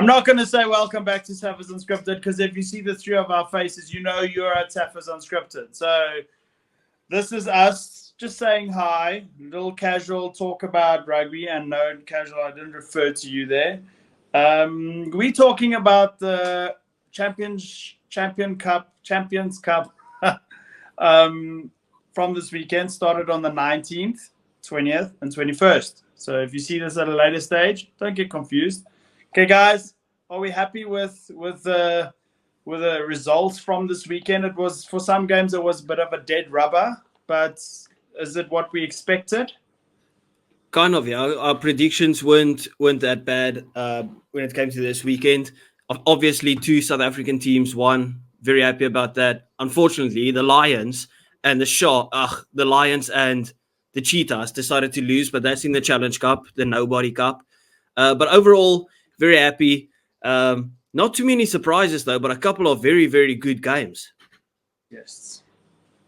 I'm not going to say welcome back to Taffers Unscripted because if you see the three of our faces, you know you're at Taffers Unscripted. So this is us just saying hi, little casual talk about rugby, and no casual, I didn't refer to you there. We're talking about the Champions Cup from this weekend, started on the 19th, 20th, and 21st. So if you see this at a later stage, don't get confused. Okay, guys, are we happy with the results from this weekend? It was, for some games, it was a bit of a dead rubber, but is it what we expected? Kind of, yeah. Our predictions weren't that bad when it came to this weekend. Obviously, 2 South African teams won. Very happy about that. Unfortunately, the Lions and the Lions and the Cheetahs decided to lose, but that's in the Challenge Cup, the Nobody Cup. But overall, very happy. Not too many surprises, though, but a couple of very, very good games. Yes.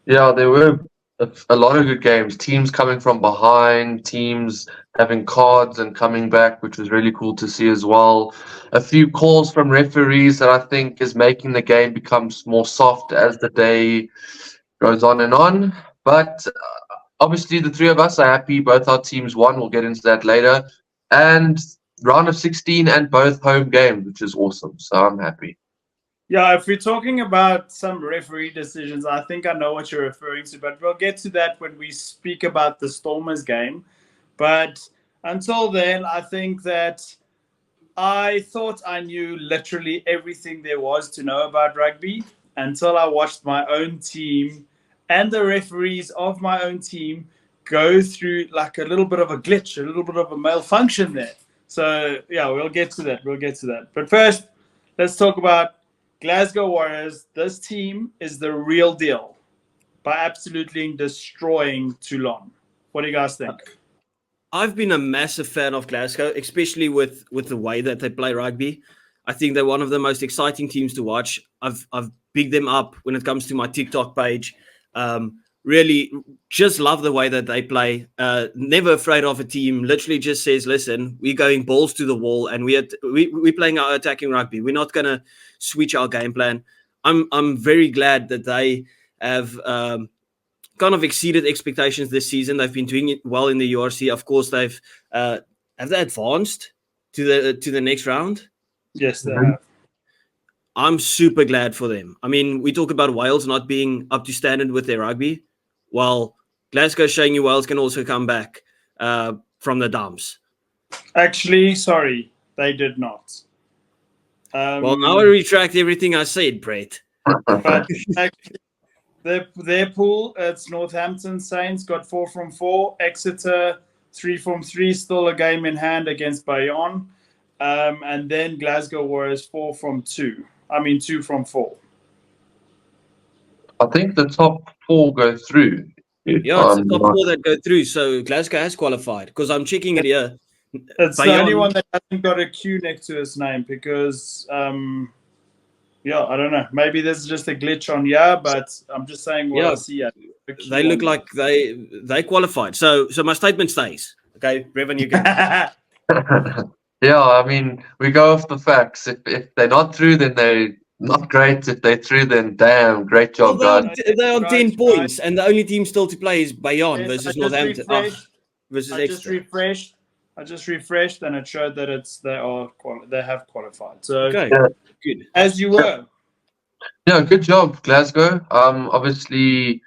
Yeah, there were a lot of good games. Teams coming from behind, teams having cards and coming back, which was really cool to see as well. A few calls from referees that I think is making the game become more soft as the day goes on and on. But obviously, the three of us are happy. Both our teams won. We'll get into that later. And round of 16 and both home games, which is awesome. So I'm happy. Yeah, if we're talking about some referee decisions, I think I know what you're referring to, but we'll get to that when we speak about the Stormers game. But until then, I think that I thought I knew literally everything there was to know about rugby until I watched my own team and the referees of my own team go through like a little bit of a glitch, a little bit of a malfunction there. So, yeah, we'll get to that. But first, let's talk about Glasgow Warriors. This team is the real deal by absolutely destroying Toulon. What do you guys think? I've been a massive fan of Glasgow, especially with the way that they play rugby. I think they're one of the most exciting teams to watch. I've bigged them up when it comes to my TikTok page. Really just love the way that they play. Never afraid of a team. Literally just says, listen, we're going balls to the wall and we're playing our attacking rugby. We're not going to switch our game plan. I'm very glad that they have kind of exceeded expectations this season. They've been doing it well in the URC. Of course, have they advanced to the next round? Yes, they have. I'm super glad for them. I mean, we talk about Wales not being up to standard with their rugby. Well, Glasgow showing you Wales can also come back from the dumps. Actually, sorry, they did not. Well, now I retract everything I said, Brett. But actually, their pool, it's Northampton Saints got 4 from 4. Exeter 3 from 3, still a game in hand against Bayonne. And then Glasgow Warriors 4 from 2. 2 from 4. I think the top 4 go through. Yeah, it's the top 4 that go through. So Glasgow has qualified because I'm checking it here. It's Bayonne, the only one that hasn't got a Q next to its name because, I don't know. Maybe this is just a glitch on here, but I'm just saying what I see. They look like they qualified. So my statement stays. Okay, revenue game. Yeah, I mean, we go off the facts. If they're not through, then they're not great. If they're through, then damn, great job, guys. They're on 10 points, and the only team still to play is Bayonne versus Northampton. Versus Exeter. I just refreshed, and it showed that they have qualified. So okay, good. As you were. Yeah, good job, Glasgow. Obviously,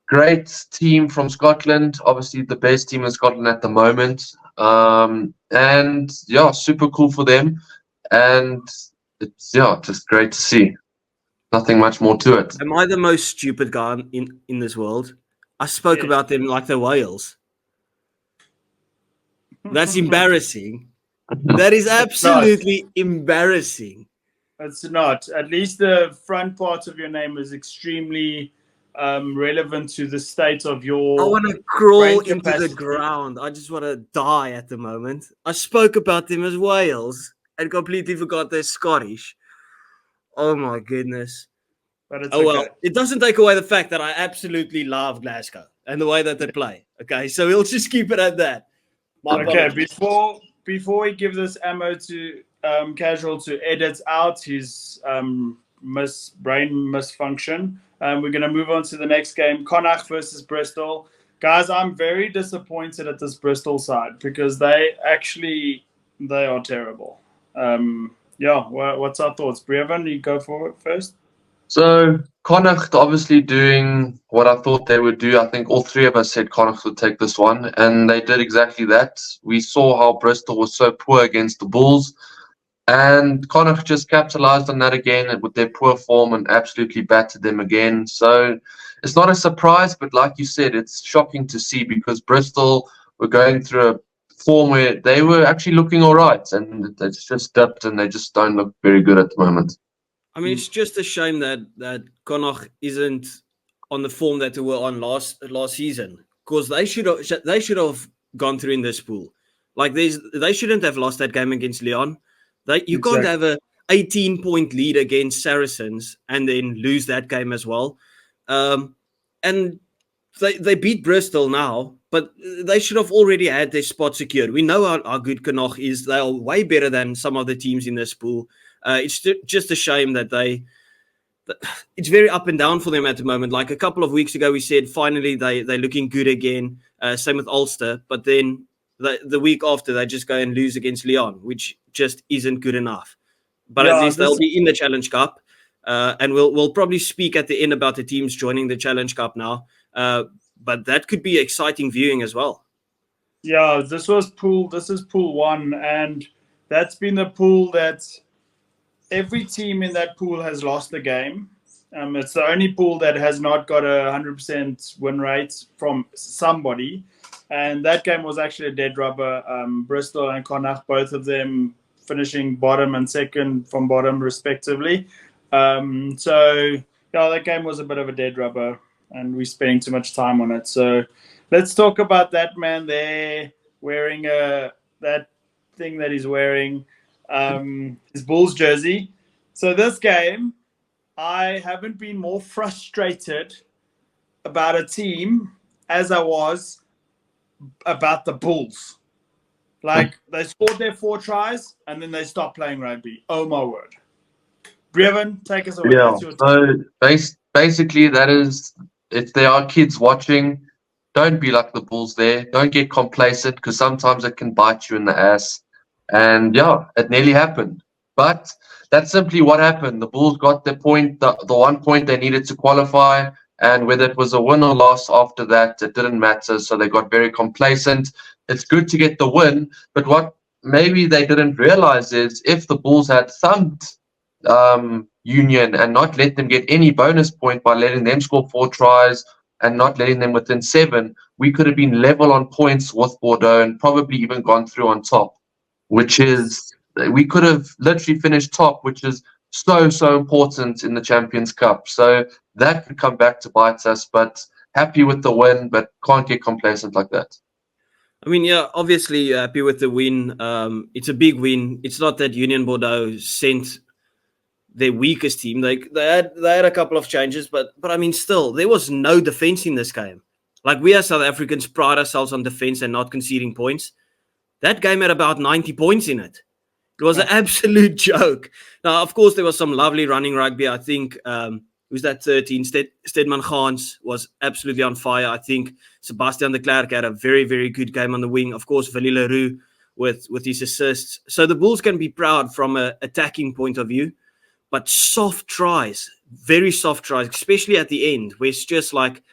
great team from Scotland. Obviously, the best team in Scotland at the moment. And yeah, super cool for them. And it's just great to see. Nothing much more to it. Am I the most stupid guy in this world? I spoke about them like the Wales. That's embarrassing. That is absolutely embarrassing. It's not. At least the front part of your name is extremely relevant to the state of your. I want to crawl into the ground. I just want to die at the moment. I spoke about them as Wales and completely forgot they're Scottish. Oh my goodness. But it's well, it doesn't take away the fact that I absolutely love Glasgow and the way that they play. Okay, so we'll just keep it at that. Okay, before we give this ammo to casual to edit out his brain misfunction. We're going to move on to the next game, Connacht versus Bristol. Guys, I'm very disappointed at this Bristol side because they are terrible. What's our thoughts? Brevan, you go for it first. So Connacht obviously doing what I thought they would do. I think all three of us said Connacht would take this one, and they did exactly that. We saw how Bristol was so poor against the Bulls, and Connacht just capitalized on that again with their poor form and absolutely battered them again. So it's not a surprise, but like you said, it's shocking to see because Bristol were going through a form where they were actually looking all right, and it's just dipped, and they just don't look very good at the moment. I mean, it's just a shame that Connacht isn't on the form that they were on last season, because they should have gone through in this pool. Like they shouldn't have lost that game against Lyon. You can't have a 18-point lead against Saracens and then lose that game as well. And they beat Bristol now, but they should have already had their spot secured. We know how good Connacht is. They are way better than some of the teams in this pool. It's just a shame that it's very up and down for them at the moment. Like a couple of weeks ago, we said finally they're looking good again. Same with Ulster, but then the week after they just go and lose against Lyon, which just isn't good enough. But at least they'll be in the Challenge Cup, and we'll probably speak at the end about the teams joining the Challenge Cup now. But that could be exciting viewing as well. Yeah, this is pool 1, and that's been the pool that every team in that pool has lost the game. It's the only pool that has not got a 100% win rate from somebody. And that game was actually a dead rubber. Bristol and Connacht, both of them finishing bottom and second from bottom, respectively. That game was a bit of a dead rubber, and we're spending too much time on it. So let's talk about that man there wearing that thing that he's wearing. His Bulls jersey. So this game, I haven't been more frustrated about a team as I was about the Bulls. Like, they scored their 4 tries and then they stopped playing rugby. Oh my word. Brevan, take us away. Yeah, so basically that is, if there are kids watching, don't be like the Bulls there. Don't get complacent because sometimes it can bite you in the ass. And yeah, it nearly happened. But that's simply what happened. The Bulls got the point, the 1 point they needed to qualify. And whether it was a win or loss after that, it didn't matter. So they got very complacent. It's good to get the win. But what maybe they didn't realize is if the Bulls had thumped Union and not let them get any bonus point by letting them score 4 tries and not letting them within 7, we could have been level on points with Bordeaux and probably even gone through on top. Which is, we could have literally finished top, which is so important in the Champions Cup. So that could come back to bite us, but happy with the win, but can't get complacent like that. I mean, yeah, obviously happy with the win. It's a big win. It's not that Union Bordeaux sent their weakest team. They had a couple of changes, but I mean, still, there was no defense in this game. Like, we as South Africans pride ourselves on defense and not conceding points. That game had about 90 points in it. It was an absolute joke. Now, of course, there was some lovely running rugby. I think, who's that 13? Stedman Gans was absolutely on fire. I think Sebastian de Klerk had a very, very good game on the wing. Of course, Willie Leroux with his assists. So the Bulls can be proud from an attacking point of view. But soft tries, very soft tries, especially at the end, where it's just like,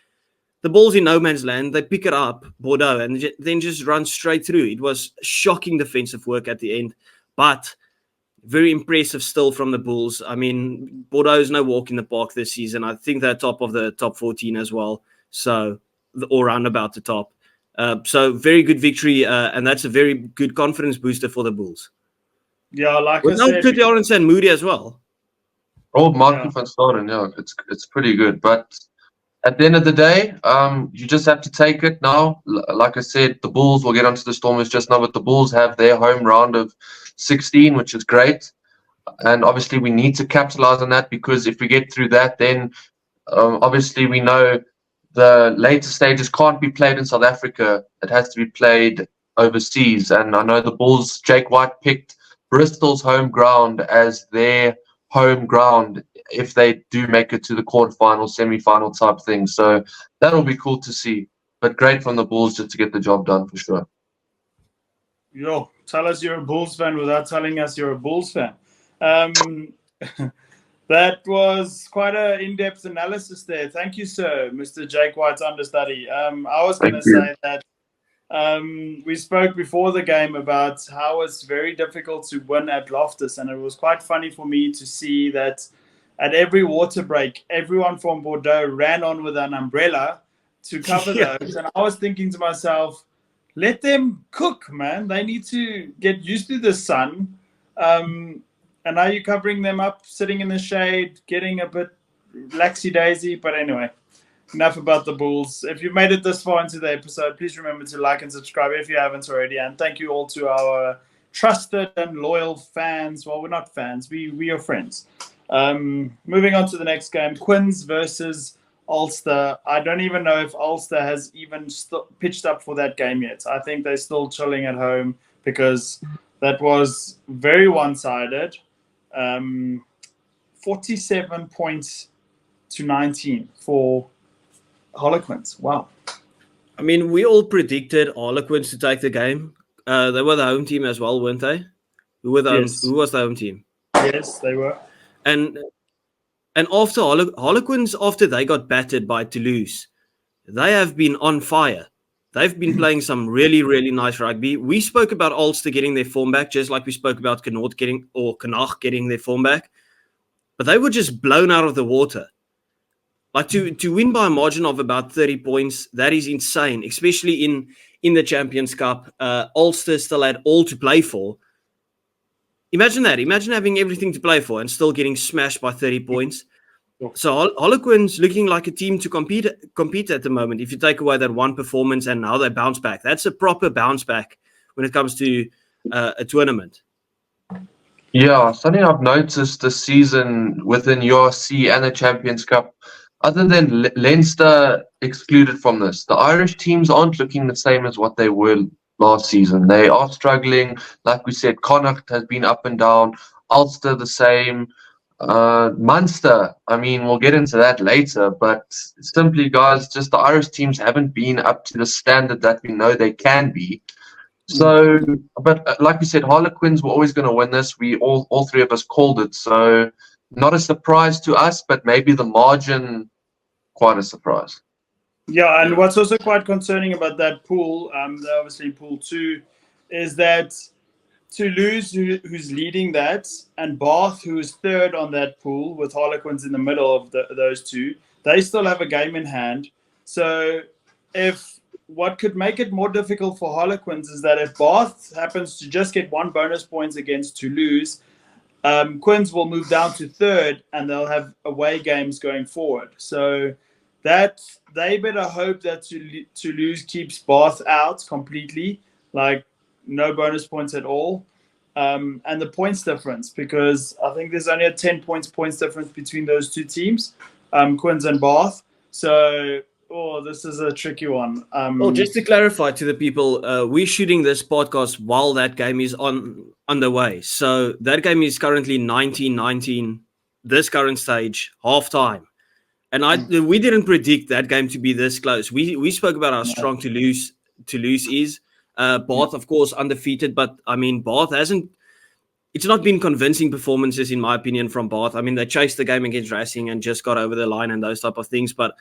the ball's in no man's land. They pick it up, Bordeaux, and then just run straight through. It was shocking defensive work at the end, but very impressive still from the Bulls. I mean, Bordeaux is no walk in the park this season. I think they're top of the top 14 as well, so all round about the top. So very good victory, and that's a very good confidence booster for the Bulls. Yeah, like I said, good Lawrence and Moody as well. Oh, Marky van Staden, yeah, it's pretty good, but. At the end of the day, you just have to take it now. Like I said, the Bulls will get onto the Stormers just now, but the Bulls have their home round of 16, which is great. And obviously, we need to capitalize on that because if we get through that, then obviously we know the later stages can't be played in South Africa. It has to be played overseas. And I know the Bulls, Jake White picked Bristol's home ground as their home ground if they do make it to the quarterfinal, semi-final type thing. So that'll be cool to see. But great from the Bulls just to get the job done for sure. Yo, tell us you're a Bulls fan without telling us you're a Bulls fan. Um, that was quite an in-depth analysis there. Thank you, sir, Mr. Jake White's understudy. I was going to Thank you. say that we spoke before the game about how it's very difficult to win at Loftus, and it was quite funny for me to see that at every water break, everyone from Bordeaux ran on with an umbrella to cover those. And I was thinking to myself, let them cook, man. They need to get used to the sun. And now you're covering them up, sitting in the shade, getting a bit laxy-daisy. But anyway, enough about the Bulls. If you've made it this far into the episode, please remember to like and subscribe if you haven't already. And thank you all to our trusted and loyal fans. Well, we're not fans. We are friends. Moving on to the next game, Quins versus Ulster. I don't even know if Ulster has even pitched up for that game yet. I think they're still chilling at home because that was very one-sided. 47 points to 19 for Harlequins. Wow. I mean, we all predicted Harlequins to take the game. They were the home team as well, weren't they? Who was the home team? Yes, they were. And after Harlequins, after they got battered by Toulouse, they have been on fire. They've been playing some really, really nice rugby. We spoke about Ulster getting their form back, just like we spoke about Connacht getting their form back. But they were just blown out of the water. Like to win by a margin of about 30 points, that is insane, especially in the Champions Cup. Ulster still had all to play for. Imagine that. Imagine having everything to play for and still getting smashed by 30 points. So Harlequins looking like a team to compete at the moment. If you take away that one performance and now they bounce back, that's a proper bounce back when it comes to a tournament. Yeah, something I've noticed this season within URC and the Champions Cup, other than Leinster excluded from this, the Irish teams aren't looking the same as what they were last season. They are struggling. Like we said, Connacht has been up and down. Ulster the same. Munster, I mean, we'll get into that later, but simply, guys, just the Irish teams haven't been up to the standard that we know they can be. So, but like we said, Harlequins were always going to win this. We all three of us called it. So, not a surprise to us, but maybe the margin, quite a surprise. Yeah, and what's also quite concerning about that pool, obviously Pool 2, is that Toulouse, who's leading that, and Bath, who is third on that pool, with Harlequins in the middle of those two, they still have a game in hand. So what could make it more difficult for Harlequins is that if Bath happens to just get 1 bonus point against Toulouse, Quins will move down to third, and they'll have away games going forward. So that they better hope that Toulouse keeps Bath out completely, like no bonus points at all. And the points difference, because I think there's only a 10 points difference between those two teams, Quins and Bath. So, this is a tricky one. Well, just to clarify to the people, we're shooting this podcast while that game is underway. So that game is currently 19-19, this current stage, half time. And we didn't predict that game to be this close. We spoke about how strong Toulouse is. Bath, of course, undefeated, but I mean, Bath it's not been convincing performances, in my opinion, from Bath. I mean, they chased the game against Racing and just got over the line and those type of things. But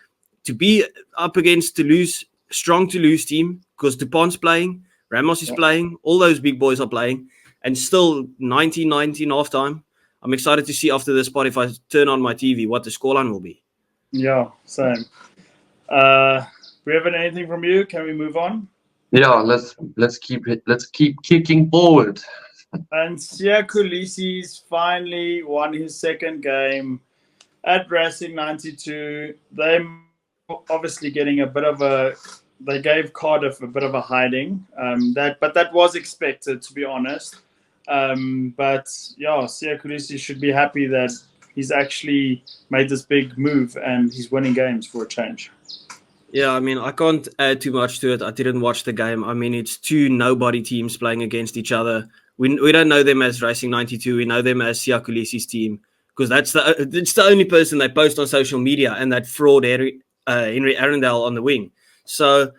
to be up against Toulouse, strong Toulouse team, because Dupont's playing, Ramos is playing, all those big boys are playing, and still 19-19 half time. I'm excited to see after this part, if I turn on my TV, what the scoreline will be. Yeah, same. We haven't anything from you. Can we move on? Yeah, let's keep kicking forward. And Sia Kulisi's finally won his second game at Racing 92. They obviously getting they gave Cardiff a bit of a hiding. But that was expected, to be honest. But yeah, Sia Kulisi should be happy that he's actually made this big move and he's winning games for a change. Yeah, I mean, I can't add too much to it. I didn't watch the game. I mean, it's two nobody teams playing against each other. We don't know them as Racing 92. We know them as Siya Kolisi's team because it's the only person they post on social media, and that fraud Henry Arundel on the wing. So,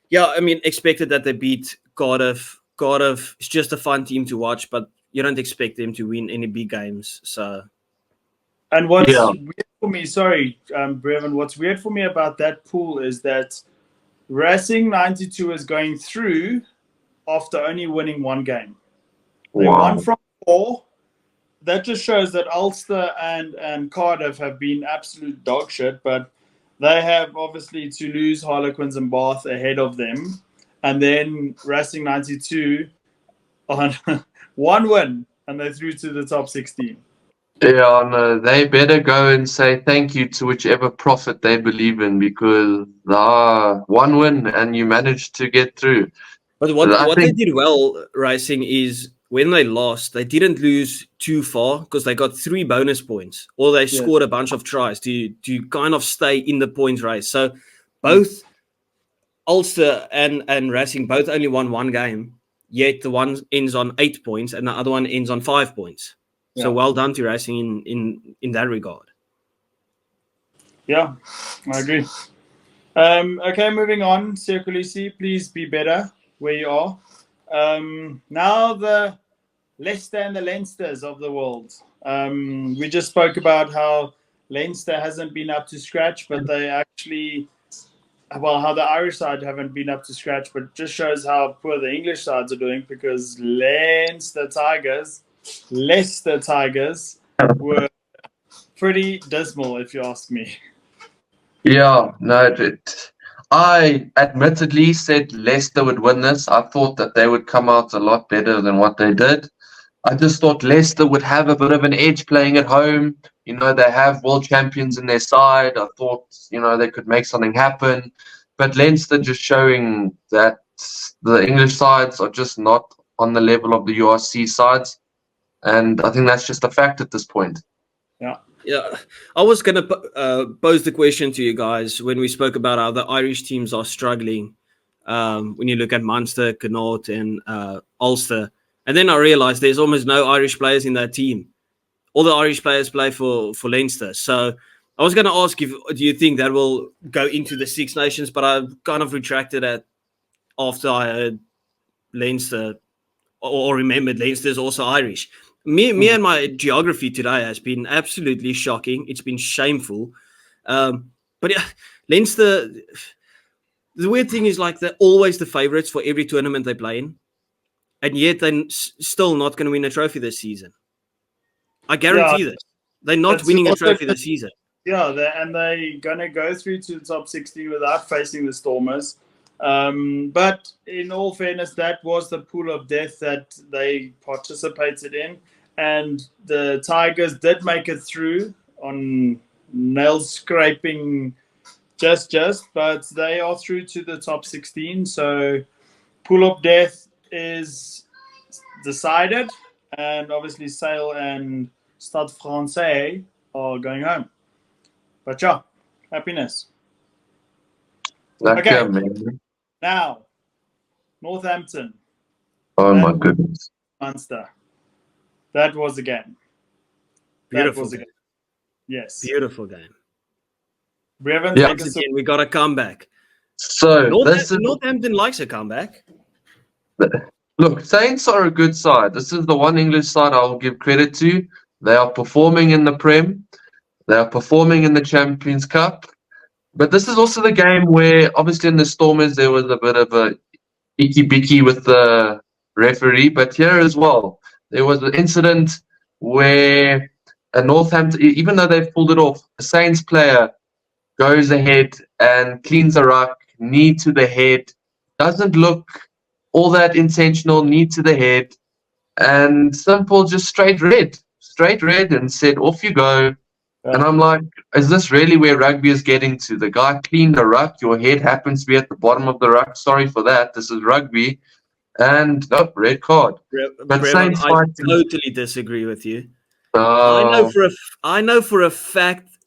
yeah, I mean, expected that they beat Cardiff. Cardiff is just a fun team to watch, but you don't expect them to win any big games. So, And what's Yeah. weird for me, sorry, Brevin, what's weird for me about that pool is that Racing 92 is going through after only winning one game. They won Wow. from 4. That just shows that Ulster and Cardiff have been absolute dog shit, but they have obviously Toulouse, Harlequins, and Bath ahead of them. And then Racing 92 on one win, and they're through to the top 16. Yeah, no, they better go and say thank you to whichever prophet they believe in because one win and you managed to get through. but I what they think, did well, Racing, is when they lost, they didn't lose too far because they got 3 bonus points, or they scored a bunch of tries to kind of stay in the points race. So both Ulster and Racing both only won one game, yet the one ends on 8 points and the other one ends on 5 points. So Yeah. well done to Racing in that regard. Yeah, I agree. Okay, moving on. Siya Kolisi, please be better where you are. Now the Leicester and the Leinsters of the world. We just spoke about how Leinster hasn't been up to scratch, but they actually, well, how the Irish side haven't been up to scratch, but just shows how poor the English sides are doing because Leicester Tigers were pretty dismal, if you ask me. yeah, no, I admittedly said Leicester would win this. I thought that they would come out a lot better than what they did. I just thought Leicester would have a bit of an edge playing at home. You know, they have world champions in their side. I thought, they could make something happen. But Leinster just showing that the English sides are just not on the level of the URC sides. And I think that's just a fact at this point. Yeah. Yeah, I was going to pose the question to you guys when we spoke about how the Irish teams are struggling. When you look at Munster, Connaught, and Ulster, and then I realized there's almost no Irish players in that team. All the Irish players play for Leinster. So I was going to ask do you think that will go into the Six Nations? But I kind of retracted that after I heard Leinster or remembered Leinster's also Irish. Me and my geography today has been absolutely shocking. It's been shameful. But yeah, Leinster, the weird thing is like they're always the favourites for every tournament they play in. And yet they're still not going to win a trophy this season. I guarantee this. They're not winning a trophy this season. Yeah, they're going to go through to the top 16 without facing the Stormers. But in all fairness, that was the pool of death that they participated in. And the Tigers did make it through on nail scraping just, but they are through to the top 16. So pool of death is decided. And obviously Sale and Stade Francais are going home. But yeah, happiness. Okay. Man. Now, Northampton. Oh my goodness. Munster. That was a game. Beautiful game. Yes. Beautiful game. Brevin, once again, we got a comeback. So Northampton likes a comeback. Look, Saints are a good side. This is the one English side I'll give credit to. They are performing in the Prem. They are performing in the Champions Cup. But this is also the game where, obviously, in the Stormers, there was a bit of a icky-bicky with the referee. But here as well, there was an incident where a Northampton, even though they've pulled it off, a Saints player goes ahead and cleans a ruck, knee to the head, doesn't look all that intentional, knee to the head, and Simple just straight red, and said, off you go. And I'm like, is this really where rugby is getting to? The guy cleaned the ruck, your head happens to be at the bottom of the ruck. Sorry for that. This is rugby. And red card. But Saints I totally disagree with you. I know for a fact.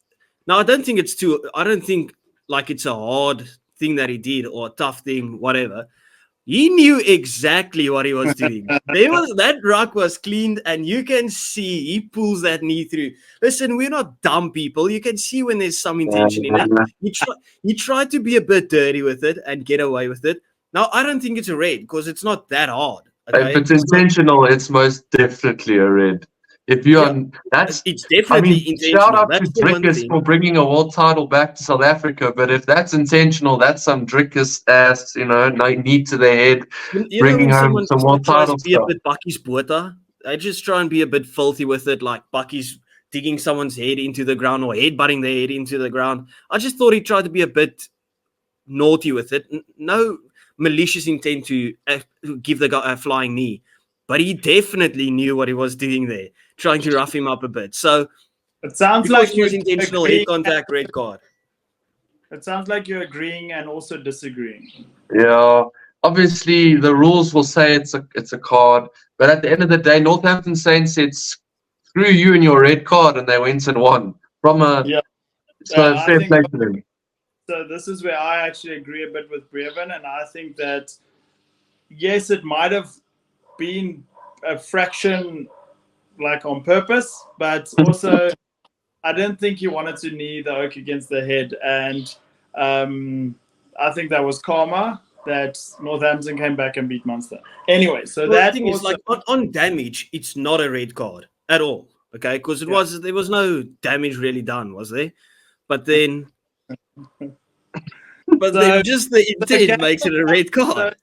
Now I don't think like it's a hard thing that he did or a tough thing, whatever. He knew exactly what he was doing. That ruck was cleaned, and you can see he pulls that knee through. Listen, we're not dumb people. You can see when there's some intention in it. He tried to be a bit dirty with it and get away with it. Now, I don't think it's a red because it's not that hard. If Okay, it's intentional, it's most definitely a red. If you yeah, are, that's. it's I definitely mean, shout intentional. out to That's the one Drickus thing. for bringing a world title back to South Africa. But if that's intentional, that's some Drickus ass, knee to the head, You know bringing when home someone some world tries to title be a stuff. bit Bucky's Bota, they just try and be a bit filthy with it, like Bucky's digging someone's head into the ground or headbutting their head into the ground. I just thought he tried to be a bit naughty with it. No malicious intent to give the guy a flying knee, but he definitely knew what he was doing there, trying to rough him up a bit. So It sounds because like it was you intentional head agree. contact, red card. It sounds like you're agreeing and also disagreeing. Yeah, obviously the rules will say it's a card, but at the end of the day, Northampton Saints said screw you and your red card, and they went and won from a. Yeah, So I fair think play to them. so. This is where I actually agree a bit with Brevin, and I think that yes, it might have been a fraction like on purpose, but also I didn't think he wanted to knee the oak against the head, and I think that was karma that Northampton came back and beat Munster. Anyway, so Well, the that thing is, also like on damage, it's not a red card at all. Okay, because there was no damage really done, was there? But then so just the intent makes it a red so, card.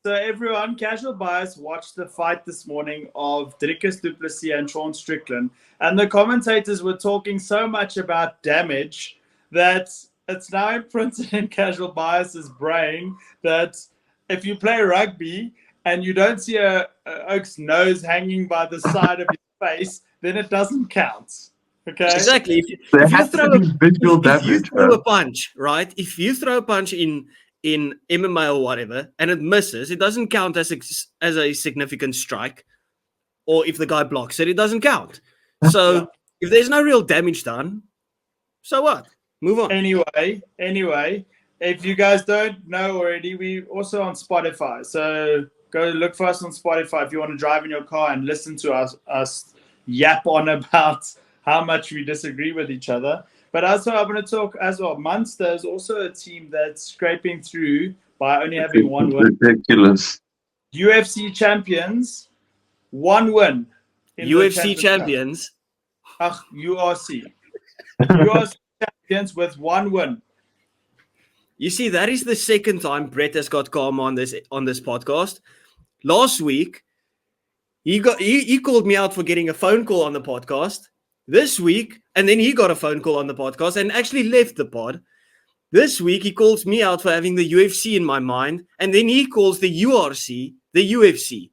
so everyone, casual bias watched the fight this morning of Drickus du Plessis and Sean Strickland, and the commentators were talking so much about damage that it's now imprinted in casual bias's brain that if you play rugby and you don't see a Oak's nose hanging by the side of his face, then it doesn't count. Okay. Exactly. There If you has to throw be visual if you damage, throw bro. a punch, right? If you throw a punch in MMA or whatever and it misses, it doesn't count as a significant strike. Or if the guy blocks it, it doesn't count. So Yeah. if there's no real damage done, so what? Move on. Anyway, if you guys don't know already, we also on Spotify. So go look for us on Spotify if you want to drive in your car and listen to us yap on about how much we disagree with each other. But also, I'm going to talk as well. Munster is also a team that's scraping through by only having one win. Ridiculous. UFC champions, one win. In UFC champions. URC. URC champions with one win. You see, that is the second time Brett has got karma on this podcast. Last week, he called me out for getting a phone call on the podcast. This week, and then he got a phone call on the podcast and actually left the pod. This week, he calls me out for having the UFC in my mind, and then he calls the URC the UFC.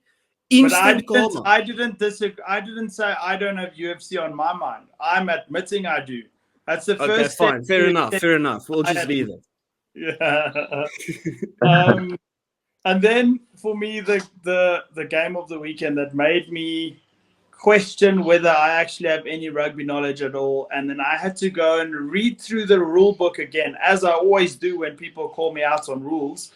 Instant karma. I didn't disagree. I didn't say I don't have UFC on my mind. I'm admitting I do. That's the first. Okay, fine. Fair enough. We'll just leave it. Yeah. And then for me, the game of the weekend that made me question whether I actually have any rugby knowledge at all. And then I had to go and read through the rule book again, as I always do when people call me out on rules.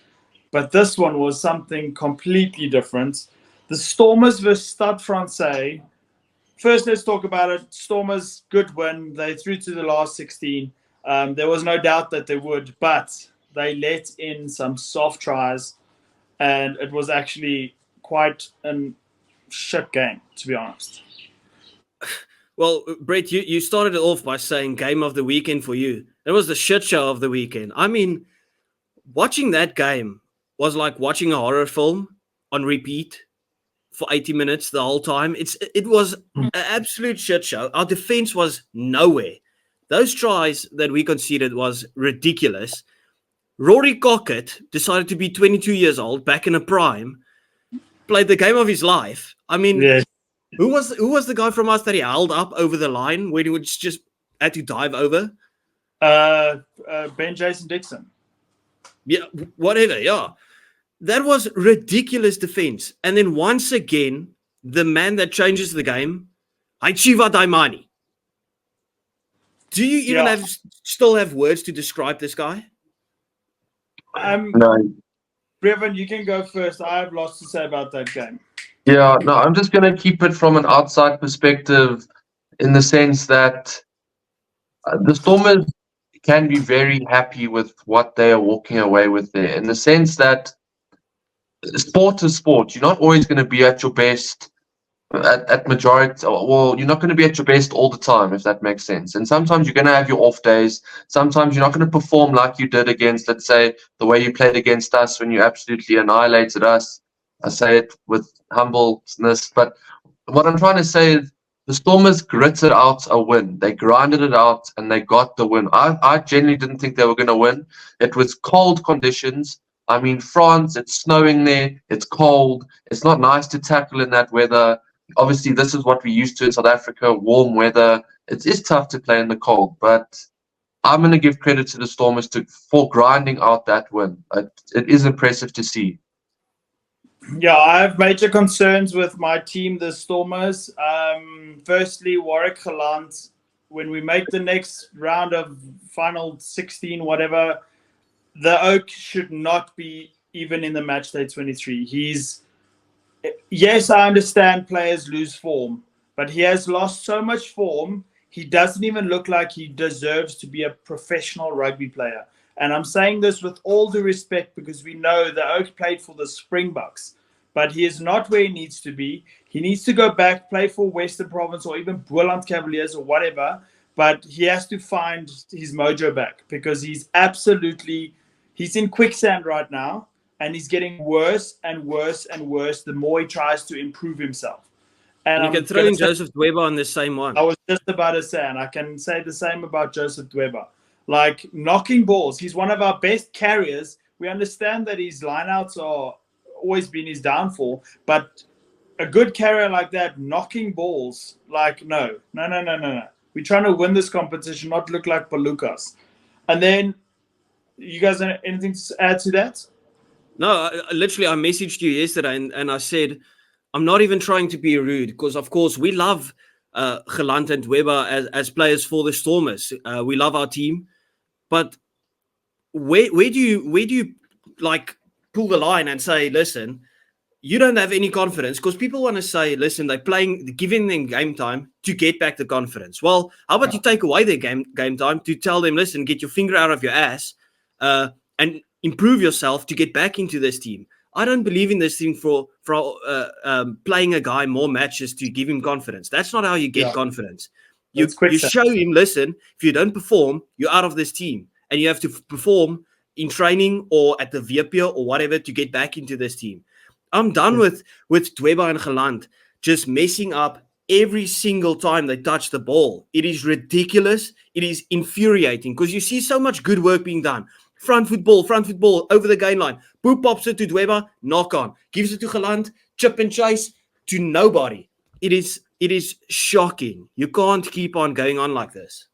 But this one was something completely different. The Stormers versus Stade Francais. First, let's talk about it. Stormers, good win. They threw to the last 16. There was no doubt that they would, but they let in some soft tries, and it was actually quite a shit game, to be honest. Well, Brett, you started it off by saying game of the weekend for you. It was the shit show of the weekend. I mean, watching that game was like watching a horror film on repeat for 80 minutes the whole time. It was an absolute shit show. Our defense was nowhere. Those tries that we conceded was ridiculous. Rory Cockett decided to be 22 years old, back in a prime, played the game of his life. I mean, Yes. who was the guy from us that he held up over the line when he would just had to dive over? Ben Jason Dixon. Yeah, whatever. Yeah, that was ridiculous defense. And then once again, the man that changes the game, Haichiva Daimani. Do you even still have words to describe this guy? No. Brevin, you can go first. I have lots to say about that game. Yeah, no, I'm just going to keep it from an outside perspective in the sense that the Stormers can be very happy with what they are walking away with there, in the sense that sport is sport. You're not always going to be at your best at majority. Well, you're not going to be at your best all the time, if that makes sense. And sometimes you're going to have your off days. Sometimes you're not going to perform like you did against, let's say, the way you played against us when you absolutely annihilated us. I say it with humbleness, but what I'm trying to say is the Stormers gritted out a win. They grinded it out and they got the win. I genuinely didn't think they were going to win. It was cold conditions. I mean, France, it's snowing there. It's cold. It's not nice to tackle in that weather. Obviously, this is what we're used to in South Africa, warm weather. It is tough to play in the cold, but I'm going to give credit to the Stormers for grinding out that win. It is impressive to see. Yeah, I have major concerns with my team, the Stormers. Firstly, Warwick Geland, when we make the next round of final 16, whatever, the Oak should not be even in the match day 23. Yes, I understand players lose form, but he has lost so much form, he doesn't even look like he deserves to be a professional rugby player. And I'm saying this with all due respect because we know the Oak played for the Springboks, but he is not where he needs to be. He needs to go back, play for Western Province or even Boland Cavaliers or whatever, but he has to find his mojo back because he's in quicksand right now. And he's getting worse and worse and worse the more he tries to improve himself. And you can throw in Joseph Dweba on the same one. I was just about to say, and I can say the same about Joseph Dweba. Like knocking balls, he's one of our best carriers. We understand that his lineouts are always been his downfall, but a good carrier like that, knocking balls, like no. We're trying to win this competition, not look like Balukas. And then, you guys have anything to add to that? No, literally, I messaged you yesterday and I said, I'm not even trying to be rude because, of course, we love Geland and Dweba as players for the Stormers. We love our team. But where do you like pull the line and say, listen, you don't have any confidence? Because people want to say, listen, they're giving them game time to get back the confidence. Well, how about you take away their game time to tell them, listen, get your finger out of your ass and improve yourself to get back into this team. I don't believe in this thing for playing a guy more matches to give him confidence. That's not how you get confidence. You show him, listen, if you don't perform, you're out of this team. And you have to perform in training or at the VP or whatever to get back into this team. I'm done with Dweba and Geland just messing up every single time they touch the ball. It is ridiculous. It is infuriating because you see so much good work being done. Front foot ball, over the gain line. Boop pops it to Dweba, knock on. Gives it to Geland, chip and chase to nobody. It is shocking. You can't keep on going on like this.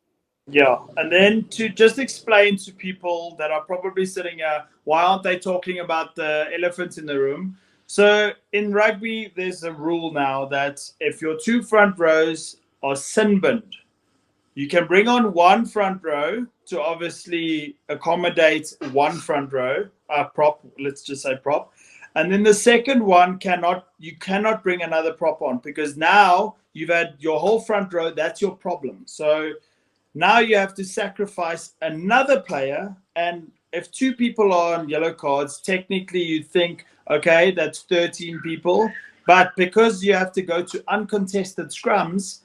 Yeah, and then to just explain to people that are probably sitting here, why aren't they talking about the elephant in the room? So in rugby, there's a rule now that if your two front rows are sin binned, you can bring on one front row to obviously accommodate one front row, prop, let's just say prop. And then the second one you cannot bring another prop on because now you've had your whole front row, that's your problem. So now you have to sacrifice another player. And if two people are on yellow cards, technically you think, okay, that's 13 people. But because you have to go to uncontested scrums,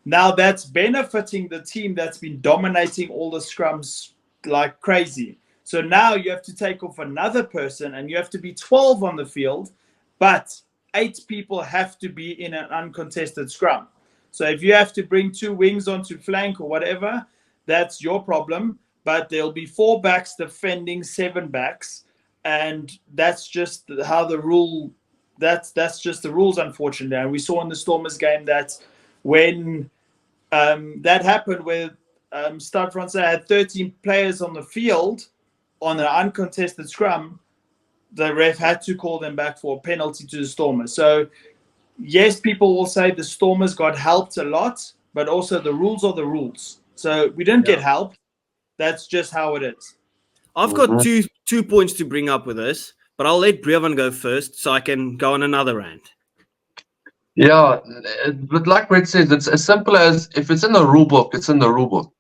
now that's benefiting the team that's been dominating all the scrums like crazy. So now you have to take off another person and you have to be 12 on the field, but 8 people have to be in an uncontested scrum. So if you have to bring 2 wings onto flank or whatever, that's your problem. But there'll be 4 backs defending 7 backs. And that's just how the rule, that's just the rules, unfortunately. And we saw in the Stormers game that when that happened where Stade Francais had 13 players on the field on an uncontested scrum, the ref had to call them back for a penalty to the Stormers. So, yes, people will say the Stormers got helped a lot, but also the rules are the rules. So, we didn't get help. That's just how it is. I've got two points to bring up with this. but I'll let Brevan go first so I can go on another rant. Yeah, but like Brett says, it's as simple as if it's in the rule book, it's in the rule book.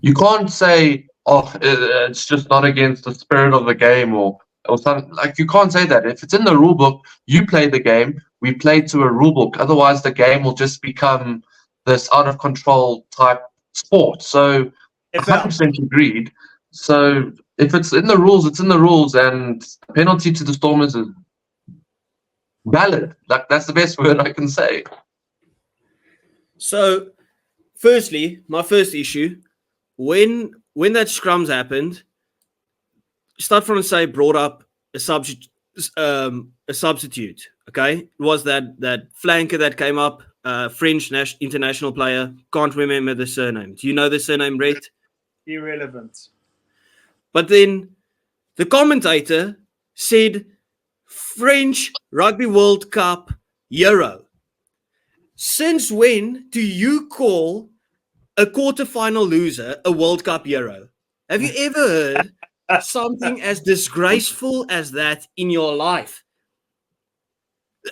You can't say, "Oh, it's just not against the spirit of the game," or something. Like you can't say that. If it's in the rule book, you play the game. We play to a rule book. Otherwise, the game will just become this out of control type sport. So, FL. 100% agreed. So, if it's in the rules, it's in the rules, and penalty to the Stormers is valid. Like that's the best word I can say. So, firstly, my first issue, when that scrums happened, Start from say brought up a substitute. Okay, it was that flanker that came up, French international player. Can't remember the surname. Do you know the surname, Brett? Irrelevant. But then the commentator said French Rugby World Cup Euro. Since when do you call a quarterfinal loser a World Cup Euro? Have you ever heard something as disgraceful as that in your life?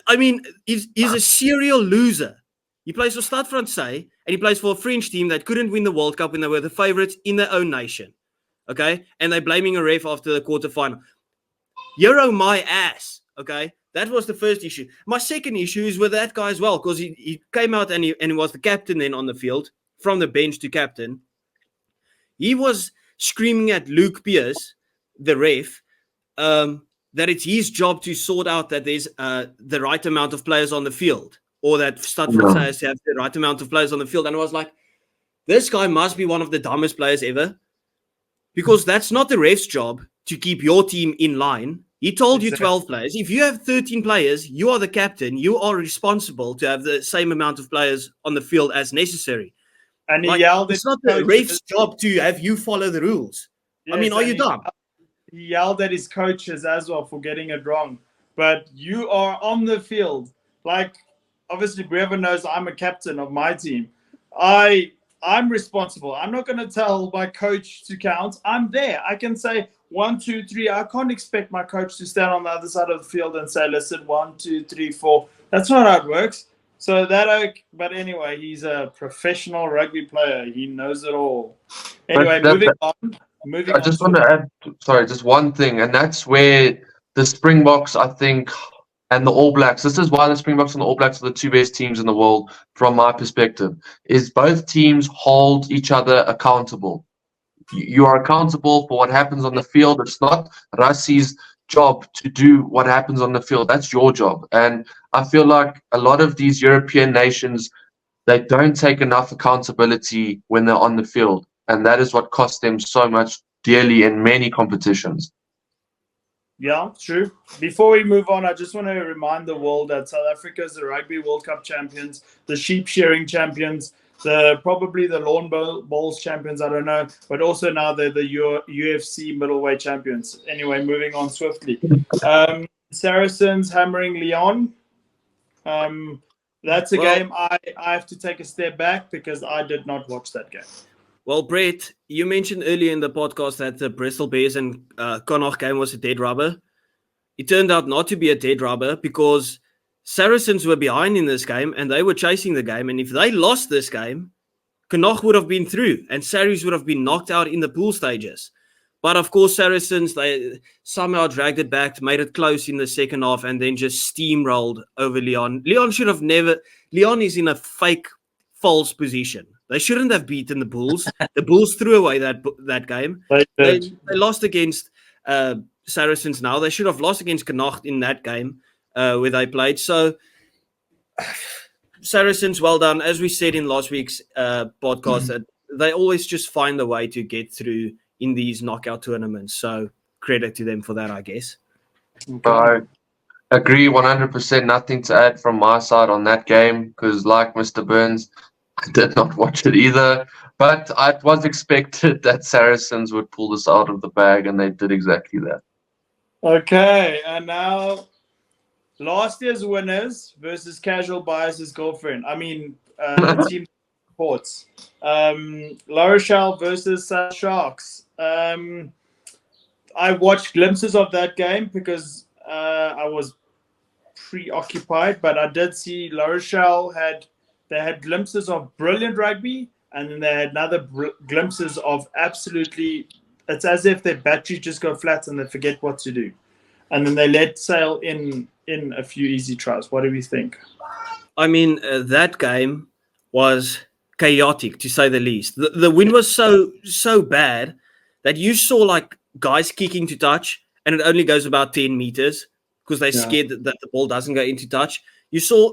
I mean, he's a serial loser. He plays for Stade Francais and he plays for a French team that couldn't win the World Cup when they were the favorites in their own nation. Okay? And they're blaming a ref after the quarterfinal. Euro my ass. Okay? That was the first issue. My second issue is with that guy as well, because he came out and he was the captain then on the field, from the bench to captain. He was screaming at Luke Pierce, the ref, that it's his job to sort out that there's the right amount of players on the field, or that Stade Francais has to have the right amount of players on the field. And I was like, this guy must be one of the dumbest players ever, because that's not the ref's job to keep your team in line. He told you 12 players. If you have 13 players, you are the captain. You are responsible to have the same amount of players on the field as necessary. And he yelled it's not the ref's job to have you follow the rules. Yes, I mean, are you dumb? He yelled at his coaches as well for getting it wrong. But you are on the field. Like, obviously, Brevan knows I'm a captain of my team. I'm responsible. I'm not going to tell my coach to count. I'm there. I can say 1, 2, 3. I can't expect my coach to stand on the other side of the field and say, listen, 1, 2, 3, 4. That's not how it works. So but anyway, he's a professional rugby player. He knows it all. Anyway, moving on. I just want to add, just one thing, and that's where the Springboks, I think, and the All Blacks, this is why the Springboks and the All Blacks are the two best teams in the world, from my perspective, is both teams hold each other accountable. You are accountable for what happens on the field. It's not Rassi's job to do what happens on the field. That's your job. And I feel like a lot of these European nations, they don't take enough accountability when they're on the field. And that is what costs them so much dearly in many competitions. Yeah, true. Before we move on, I just want to remind the world that South Africa is the Rugby World Cup champions, the sheep shearing champions, probably the lawn bowls champions, I don't know, but also now they're the UFC middleweight champions. Anyway, moving on swiftly. Saracens hammering Lyon. That's a game I have to take a step back because I did not watch that game. Well, Brett, you mentioned earlier in the podcast that the Bristol Bears and Connacht game was a dead rubber. It turned out not to be a dead rubber because Saracens were behind in this game and they were chasing the game. And if they lost this game, Connacht would have been through and Sarries would have been knocked out in the pool stages. But of course, Saracens, they somehow dragged it back, made it close in the second half, and then just steamrolled over Lyon. Lyon is in a fake, false position. They shouldn't have beaten the Bulls. The Bulls threw away that game. They lost against Saracens now. They should have lost against Connacht in that game where they played. So, Saracens, well done. As we said in last week's podcast, that they always just find a way to get through in these knockout tournaments. So, credit to them for that, I guess. I agree 100%. Nothing to add from my side on that game because, like Mr. Burns, I did not watch it either, but it was expected that Saracens would pull this out of the bag, and they did exactly that. Okay, and now last year's winners versus Casual Bias's girlfriend. I mean, the team supports. La Rochelle versus Sharks. I watched glimpses of that game because I was preoccupied, but I did see La Rochelle had glimpses of brilliant rugby, and then they had another glimpses of absolutely. It's as if their batteries just go flat and they forget what to do, and then they let Sale in a few easy tries. What do we think? I mean, that game was chaotic to say the least. The wind was so bad that you saw like guys kicking to touch, and it only goes about 10 meters because they're scared that the ball doesn't go into touch. You saw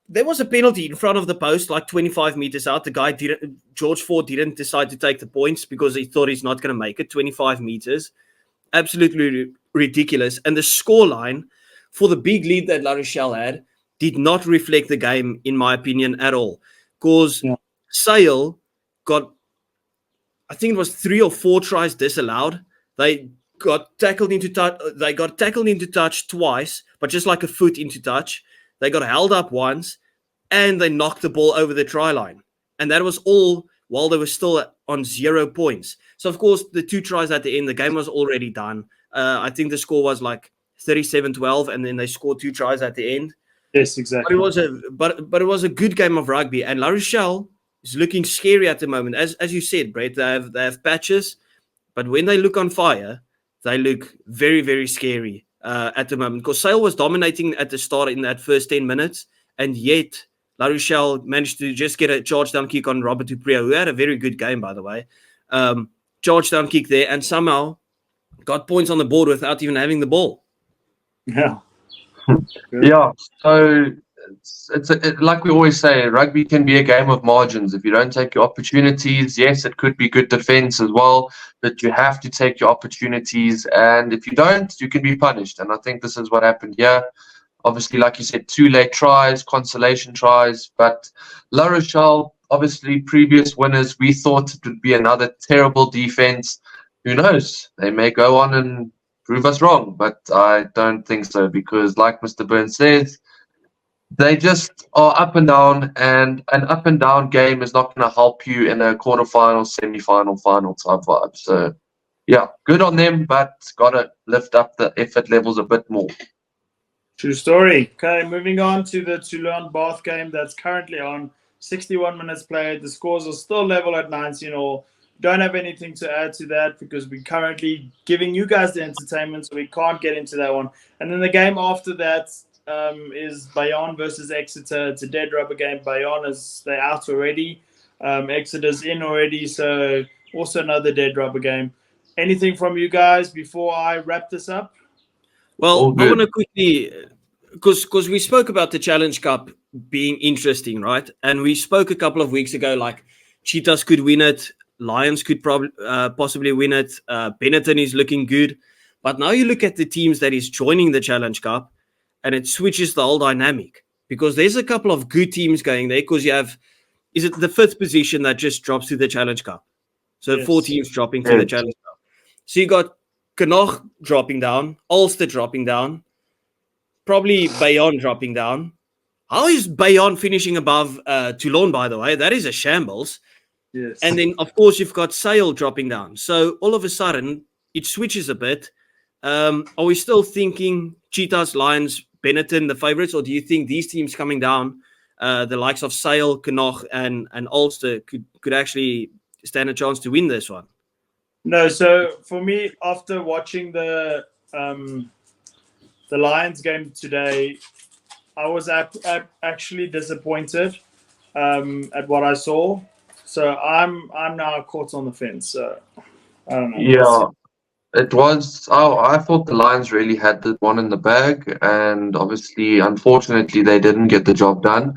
there was a penalty in front of the post, like 25 meters out. The guy didn't, George Ford didn't decide to take the points because he thought he's not going to make it 25 meters. Absolutely ridiculous. And the score line for the big lead that La Rochelle had did not reflect the game, in my opinion, at all. Because Sale got, I think it was 3 or 4 tries disallowed. They got tackled into touch. They got tackled into touch twice, but just like a foot into touch. They got held up once, and they knocked the ball over the try line. And that was all while they were still on 0 points. So, of course, the 2 tries at the end, the game was already done. I think the score was like 37-12, and then they scored 2 tries at the end. Yes, exactly. But it was a good game of rugby, and La Rochelle is looking scary at the moment. As you said, Brett, they have patches, but when they look on fire, they look very, very scary at the moment. Because Sale was dominating at the start in that first 10 minutes, and yet La Rochelle managed to just get a charge down kick on Robert Dupree, who had a very good game, by the way. Charge down kick there, and somehow got points on the board without even having the ball. Yeah. Yeah, so like we always say, rugby can be a game of margins. If you don't take your opportunities, yes, it could be good defense as well, but you have to take your opportunities, and if you don't, you can be punished. And I think this is what happened here. Obviously, like you said, 2 late tries, consolation tries, but La Rochelle, obviously previous winners, we thought it would be another terrible defense. Who knows? They may go on and prove us wrong, but I don't think so, because like Mr. Burns says, they just are up and down, and an up and down game is not going to help you in a quarterfinal, semi-final, final type vibe. So, yeah, good on them, but got to lift up the effort levels a bit more. True story. Okay, moving on to the Toulon-Bath game that's currently on. 61 minutes played. The scores are still level at 19-all. Don't have anything to add to that because we're currently giving you guys the entertainment, so we can't get into that one. And then the game after that is Bayonne versus Exeter. It's a dead rubber game. Bayonne they're out already. Exeter's in already, so also another dead rubber game. Anything from you guys before I wrap this up? Well, I want to quickly, because we spoke about the Challenge Cup being interesting, right? And we spoke a couple of weeks ago, like Cheetahs could win it, Lions could possibly win it, Benetton is looking good. But now you look at the teams that is joining the Challenge Cup, and it switches the whole dynamic. Because there's a couple of good teams going there, because you have, is it the 5th position that just drops to the Challenge Cup? So yes. 4 teams dropping to the Challenge Cup. So you got Connacht dropping down, Ulster dropping down, probably Bayonne dropping down. How is Bayonne finishing above Toulon, by the way? That is a shambles. Yes. And then, of course, you've got Sale dropping down. So all of a sudden, it switches a bit. Are we still thinking Cheetahs, Lions, Benetton, the favourites, or do you think these teams coming down, the likes of Sale, Connacht, and Ulster, could actually stand a chance to win this one? No, so for me, after watching the Lions game today, I was actually disappointed at what I saw. So I'm now caught on the fence. So I don't know. Yeah, it was. Oh, I thought the Lions really had the one in the bag, and obviously, unfortunately, they didn't get the job done.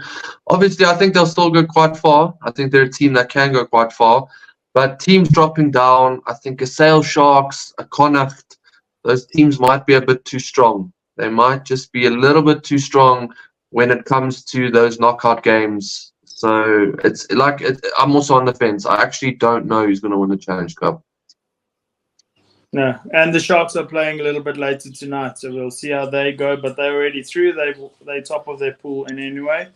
Obviously, I think they'll still go quite far. I think they're a team that can go quite far. But teams dropping down, I think a Sale Sharks, a Connacht, those teams might be a bit too strong. They might just be a little bit too strong when it comes to those knockout games. So it's like I'm also on the fence. I actually don't know who's going to win the Challenge Cup. No, and the Sharks are playing a little bit later tonight, so we'll see how they go. But they're already through. They're top of their pool in any way.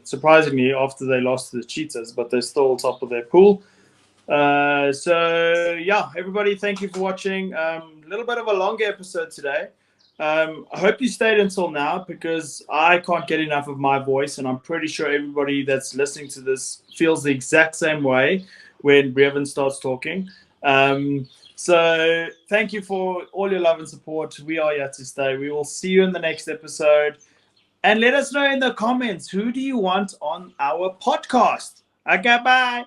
Surprisingly, after they lost to the Cheetahs, but they're still top of their pool. So yeah, everybody, thank you for watching. A little bit of a longer episode today, I hope you stayed until now because I can't get enough of my voice, and I'm pretty sure everybody that's listening to this feels the exact same way when Brevin starts talking. So thank you for all your love and support. We are here to stay. We will see you in the next episode. And let us know in the comments, who do you want on our podcast? Okay, bye.